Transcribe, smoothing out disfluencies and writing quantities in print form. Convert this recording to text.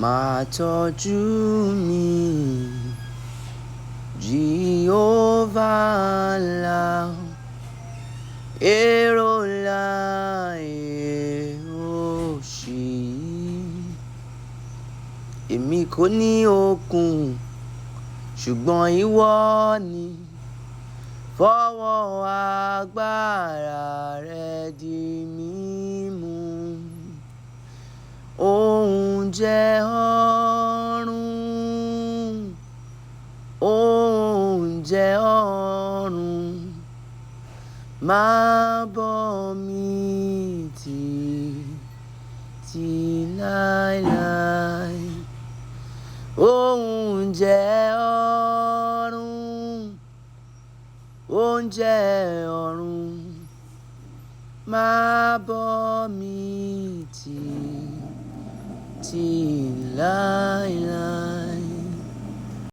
máa tọ́jú mi, Jehovah ńlá, èrò ńlá òṣì. Èmi kò ní okun, ṣùgbọ́n ìwọ ni. Fọwọ́ agbára rẹ di mímú. Oúnjẹ ọ̀run, oúnjẹ ọ̀run, máa bọ́ mi títí láéláé. Oúnjẹ ọ̀run, oúnjẹ ọ̀run, máa bọ́ mi títí láéláé.